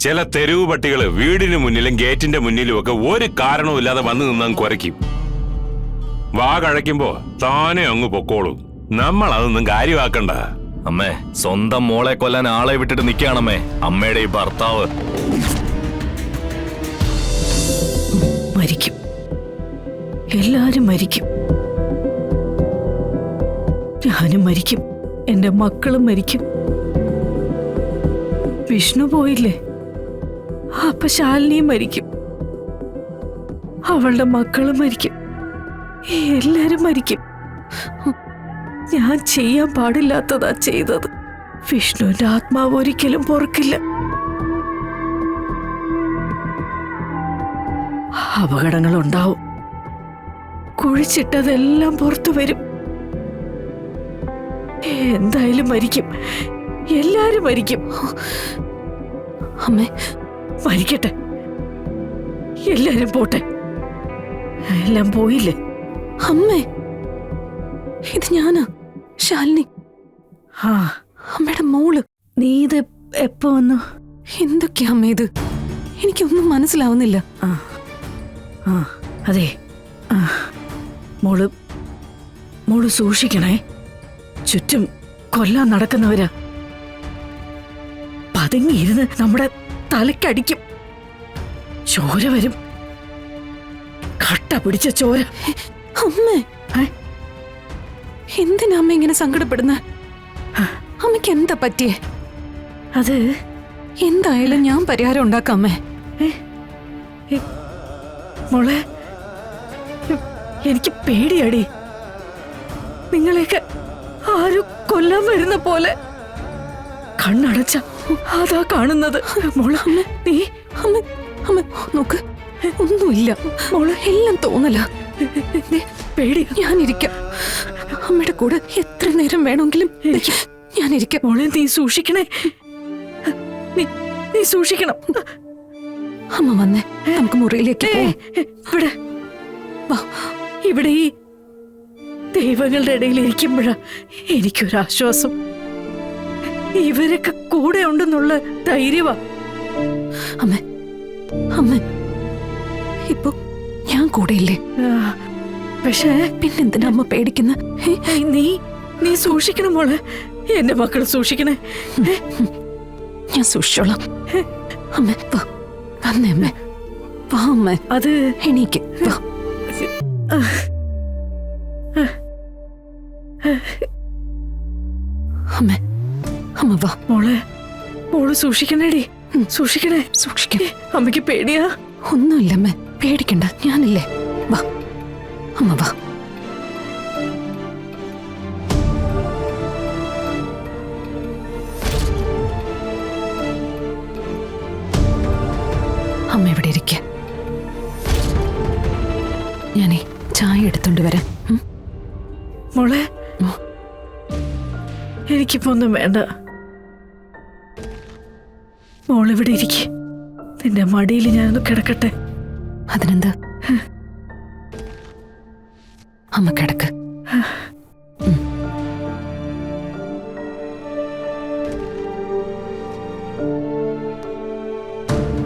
ചില തെരുവ് പട്ടികള് വീടിന് മുന്നിലും ഗേറ്റിന്റെ മുന്നിലും ഒക്കെ ഒരു കാരണവും ഇല്ലാതെ വന്നു നിന്നാൻ കുരയ്ക്കും. വാ കഴയ്ക്കുമ്പോ താനെ അങ്ങ് പൊക്കോളും. നമ്മൾ അതൊന്നും കാര്യമാക്കണ്ട. അമ്മേ, സ്വന്തം മോളെ കൊല്ലാൻ ആളെ വിട്ടിട്ട് നിൽക്കുകയാണമ്മേ അമ്മയുടെ ഈ ഭർത്താവ്. മരിക്കും, എല്ലാരും മരിക്കും. ഞാനും മരിക്കും, എന്റെ മക്കളും മരിക്കും. വിഷ്ണു പോയില്ലേ, അപ്പൊ ശാലിനിയും മരിക്കും, അവളുടെ മക്കളും മരിക്കും, എല്ലാരും മരിക്കും. ഞാൻ ചെയ്യാൻ പാടില്ലാത്തതാ ചെയ്തത്. വിഷ്ണുവിന്റെ ആത്മാവ് ഒരിക്കലും പൊറുക്കില്ല. അപകടങ്ങൾ ഉണ്ടാവും, കുഴിച്ചിട്ടതെല്ലാം പുറത്തു വരും. എന്തായാലും മരിക്കും, എല്ലാരും മരിക്കും. അമ്മേ, മരിക്കട്ടെ, എല്ലാരും പോട്ടെ. എല്ലാം പോയില്ലേ അമ്മേ? ഇത് ഞാനാ, ശാലിനി, ആ അമ്മയുടെ മോള്. നീ ഇത് എപ്പോ വന്നു? എന്തൊക്കെയാ അമ്മ ഇത്? എനിക്കൊന്നും മനസ്സിലാവുന്നില്ല. ആ ആ അതെ, ആ മോള് സൂക്ഷിക്കണേ. ചുറ്റും കൊല്ലാൻ നടക്കുന്നവരാ. പതുങ്ങിയിരുന്ന് നമ്മുടെ തലക്കടിക്കും. ചോര വരും, കട്ട പിടിച്ച ചോര. അമ്മേ, എന്തിനാ അമ്മ ഇങ്ങനെ സങ്കടപ്പെടുന്ന? അമ്മയ്ക്ക് എന്താ പറ്റിയേ? അത് എന്തായാലും ഞാൻ പരിഹാരം ഉണ്ടാക്കാം അമ്മേ. മോളെ, എനിക്ക് പേടിയാടി. നിങ്ങളെയൊക്കെ ആരും കൊല്ലാൻ വരുന്ന പോലെ കണ്ണടച്ച അതാ കാണുന്നത്. മോളെ, നീ അമ്മ അമ്മ നോക്ക്, ഒന്നുമില്ല മോള്, എല്ലാം തോന്നല. പേടി. ഞാനിരിക്കാം അമ്മയുടെ കൂടെ, എത്ര നേരം വേണമെങ്കിലും ഞാനിരിക്കാം. മോളെ, നീ സൂക്ഷിക്കണേ, നീ സൂക്ഷിക്കണം. അമ്മ വന്നേ, നമുക്ക് മുറിയിലേക്ക് ഇവിടെ ഇവിടെ ഈ ദൈവങ്ങളുടെ ഇടയിൽ ഇരിക്കുമ്പോഴാ എനിക്കൊരാശ്വാസം. ഇവരൊക്കെ കൂടെ ഉണ്ടെന്നുള്ള ധൈര്യവാ. അമ്മ അമ്മ ഇപ്പൊ ഞാൻ കൂടെ ഇല്ലേ? പക്ഷേ പിന്നെന്തിനാ അമ്മ പേടിക്കുന്ന? നീ സൂക്ഷിക്കണം മോളെ, എന്റെ മക്കള് സൂക്ഷിക്കണേ. ഞാൻ സൂക്ഷിച്ചോളാം. അമ്മ വാ, വന്നേ അമ്മ, വാ അമ്മ. അത് എണീക്ക്, വാ. അമ്മ അമ്മ വാ. മോള് സൂക്ഷിക്കണേടി, സൂക്ഷിക്കണേ. സൂക്ഷിക്കണേ. അമ്മയ്ക്ക് പേടിയാ? ഒന്നുമില്ല അമ്മ, പേടിക്കണ്ട, ഞാനില്ലേ. വാ അമ്മ, വാ. അമ്മ ഇവിടെ ഇരിക്ക, ഞാനേ ചായ എടുത്തോണ്ട് വരാം. മോളെ, എനിക്കിപ്പോ ഒന്നും വേണ്ട. മോളിവിടെ ഇരിക്കെ, നിന്റെ മടിയിൽ ഞാനൊന്ന് കിടക്കട്ടെ. അതിനെന്താ, അമ്മ കിടക്ക്.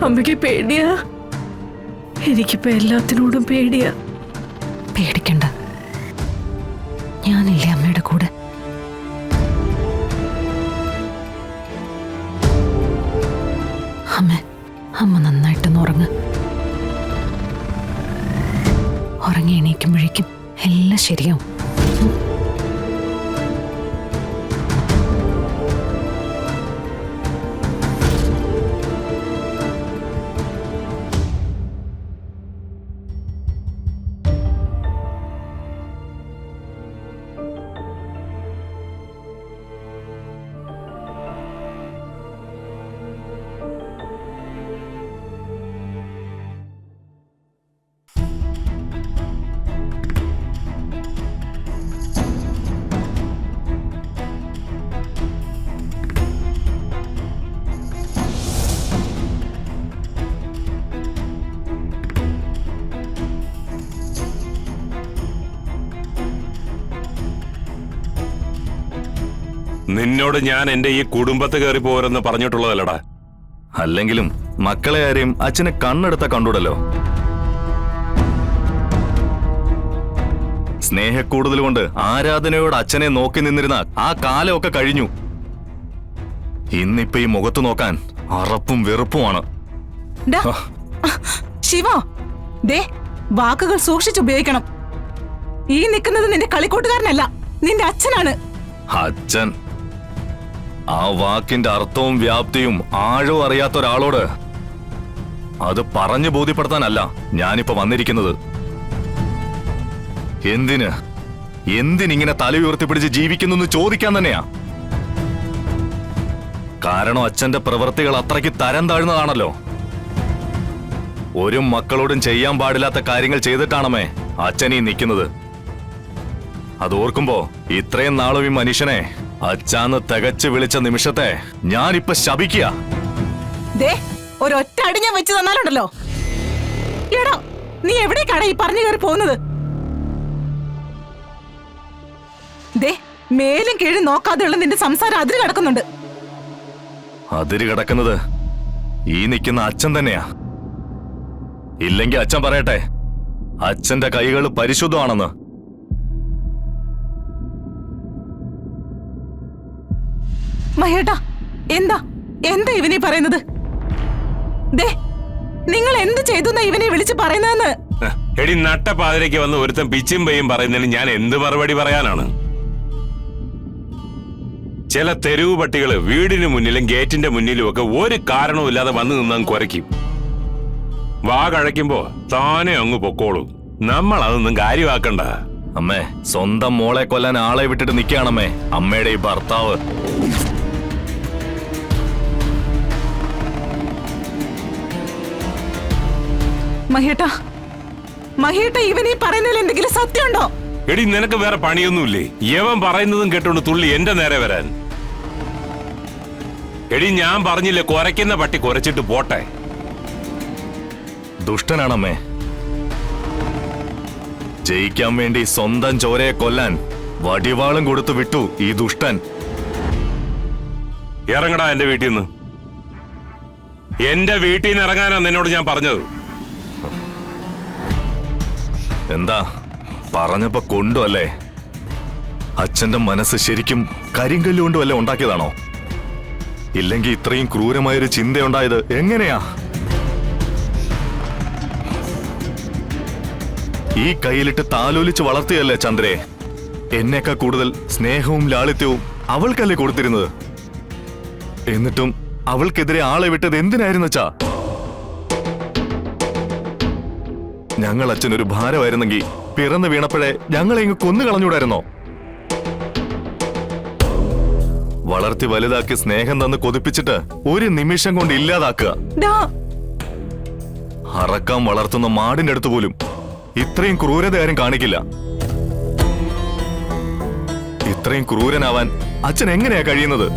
അമ്മയ്ക്ക് പേടിയാ? എനിക്കിപ്പോ എല്ലാത്തിനോടും പേടിയാ. പേടിക്കണ്ട, ഞാനില്ലേ അമ്മയുടെ കൂടെ. അമ്മ നന്നായിട്ടൊന്ന് ഉറങ്ങ്. ഉറങ്ങി എണീക്കുമ്പോഴേക്കും എല്ലാം ശരിയാവും. നിന്നോട് ഞാൻ എന്റെ ഈ കുടുംബത്തെ കയറി പോരെന്ന് പറഞ്ഞിട്ടുള്ളതല്ലടാ. അല്ലെങ്കിലും മക്കളെ ആരെയും അച്ഛനെ കണ്ണെടുത്ത കണ്ടുടല്ലോ. സ്നേഹക്കൂടുതൽ കൊണ്ട് ആരാധനയോട് അച്ഛനെ നോക്കി നിന്നിരുന്ന ആ കാലമൊക്കെ കഴിഞ്ഞു. ഇന്നിപ്പോ ഈ മുഖത്ത് നോക്കാൻ അറപ്പും വെറുപ്പുമാണ്. ഡാ, ശിവ, ദേ വാക്കുകൾ സൂക്ഷിച്ചുപയോഗിക്കണം. ഈ നിൽക്കുന്നത് നിന്റെ കളിക്കൂട്ടുകാരനല്ല, നിന്റെ അച്ഛനാണ്. അച്ഛൻ, ആ വാക്കിന്റെ അർത്ഥവും വ്യാപ്തിയും ആഴവും അറിയാത്ത ഒരാളോട് അത് പറഞ്ഞു ബോധ്യപ്പെടുത്താനല്ല ഞാനിപ്പോ വന്നിരിക്കുന്നത്. എന്തിനിങ്ങനെ തല ഉയർത്തിപ്പിടിച്ച് ജീവിക്കുന്നു ചോദിക്കാൻ തന്നെയാ. കാരണം അച്ഛന്റെ പ്രവൃത്തികൾ അത്രയ്ക്ക് തരം താഴ്ന്നതാണല്ലോ. ഒരു മക്കളോടും ചെയ്യാൻ പാടില്ലാത്ത കാര്യങ്ങൾ ചെയ്തിട്ടാണമേ അച്ഛനീ നിൽക്കുന്നത്. അതോർക്കുമ്പോ ഇത്രയും നാളും ഈ മനുഷ്യനെ അച്ഛാന്ന് തികച്ചു വിളിച്ച നിമിഷത്തെ ഞാനിപ്പോ ശപിക്കുക. ദേ ഒരൊറ്റ അടി ഞാൻ വെച്ച് തന്നാലുണ്ടല്ലോ. എടാ, നീ എവിടേക്കാടാ ഈ പറഞ്ഞു കയറി പോകുന്നത്? ദേ മേലും കീഴും നോക്കാതെയുള്ള നിന്റെ സംസാരം അതിര് കിടക്കുന്നുണ്ട്. അതിര് കിടക്കുന്നത് ഈ നിൽക്കുന്ന അച്ഛൻ തന്നെയാ. ഇല്ലെങ്കിൽ അച്ഛൻ പറയട്ടെ, അച്ഛന്റെ കൈകൾ പരിശുദ്ധമാണെന്ന്. മഹേട്ടാ, എന്താ എന്താ ഇവനീ പറയുന്നത്? ദേ നിങ്ങൾ എന്ത് ചെയ്തു ഇവനെ വിളിച്ച് പറയുന്നതെന്ന്. എടി, നട്ടപ്പാതിരയ്ക്ക് വന്ന് ഒരുത്തൻ പിച്ചും പെയ്യും പറയുന്നതിന് ഞാൻ എന്ത് മറുപടി പറയാനാണ്? ചില തെരുവ് പട്ടികള് വീടിന് മുന്നിലും ഗേറ്റിന്റെ മുന്നിലും ഒക്കെ ഒരു കാരണവും ഇല്ലാതെ വന്നു നിന്നങ്ങ് കുരയ്ക്കും. വാ കഴയ്ക്കുമ്പോ താനെ അങ്ങ് പൊക്കോളും. നമ്മൾ അതൊന്നും കാര്യമാക്കണ്ട. അമ്മേ, സ്വന്തം മോളെ കൊല്ലാൻ ആളെ വിട്ടിട്ട് നിൽക്കുകയാണമ്മേ അമ്മയുടെ ഈ ഭർത്താവ്. മഹേട്ടാ, മഹേട്ടാ, ഇവനീ പറയുന്നതിൽ എന്തെങ്കിലും സത്യമുണ്ടോ? എടി, നിനക്ക് വേറെ പണിയൊന്നുമില്ലേ? യവൻ പറയുന്നതും കേട്ടോണ്ട് തുള്ളി എന്റെ നേരെ വരാൻ. എടി, ഞാൻ പറഞ്ഞില്ലേ, കുരയ്ക്കുന്ന പട്ടി കുരച്ചിട്ട് പോട്ടെ. ദുഷ്ടനാണമ്മേ. ജയിക്കാൻ വേണ്ടി സ്വന്തം ചോരയെ കൊല്ലാൻ വടിവാളും കൊടുത്തു വിട്ടു ഈ ദുഷ്ടൻ. ഇറങ്ങടാ എന്റെ വീട്ടിൽ നിന്ന്. എന്റെ വീട്ടിൽ നിന്ന് ഇറങ്ങാനാ നിന്നോട് ഞാൻ പറഞ്ഞത്. എന്താ പറഞ്ഞപ്പോ കൊണ്ടുമല്ലേ? അച്ഛന്റെ മനസ്സ് ശരിക്കും കരിങ്കല്ലുകൊണ്ട് വല്ല ഉണ്ടാക്കിയതാണോ? ഇല്ലെങ്കിൽ ഇത്രയും ക്രൂരമായൊരു ചിന്തയുണ്ടായത് എങ്ങനെയാ? ഈ കയ്യിലിട്ട് താലോലിച്ച് വളർത്തിയല്ലേ ചന്ദ്രയെ. എന്നേക്കാൾ കൂടുതൽ സ്നേഹവും ലാളിത്യവും അവൾക്കല്ലേ കൊടുത്തിരുന്നത്. എന്നിട്ടും അവൾക്കെതിരെ ആളെ വിട്ടത് എന്തിനായിരുന്നു വെച്ചാ? ഞങ്ങൾ അച്ഛനൊരു ഭാരമായിരുന്നെങ്കിൽ പിറന്നു വീണപ്പോഴേ ഞങ്ങളെ ഇങ്ങ് കൊന്നു കളഞ്ഞൂടായിരുന്നോ? വളർത്തി വലുതാക്കി സ്നേഹം തന്ന് കൊതിപ്പിച്ചിട്ട് ഒരു നിമിഷം കൊണ്ട് ഇല്ലാതാക്കുക. അറക്കാൻ വളർത്തുന്ന മാടിന്റെ അടുത്ത് പോലും ഇത്രയും ക്രൂരത ആരും കാണിക്കില്ല. ഇത്രയും ക്രൂരനാവാൻ അച്ഛൻ എങ്ങനെയാ കഴിയുന്നത്?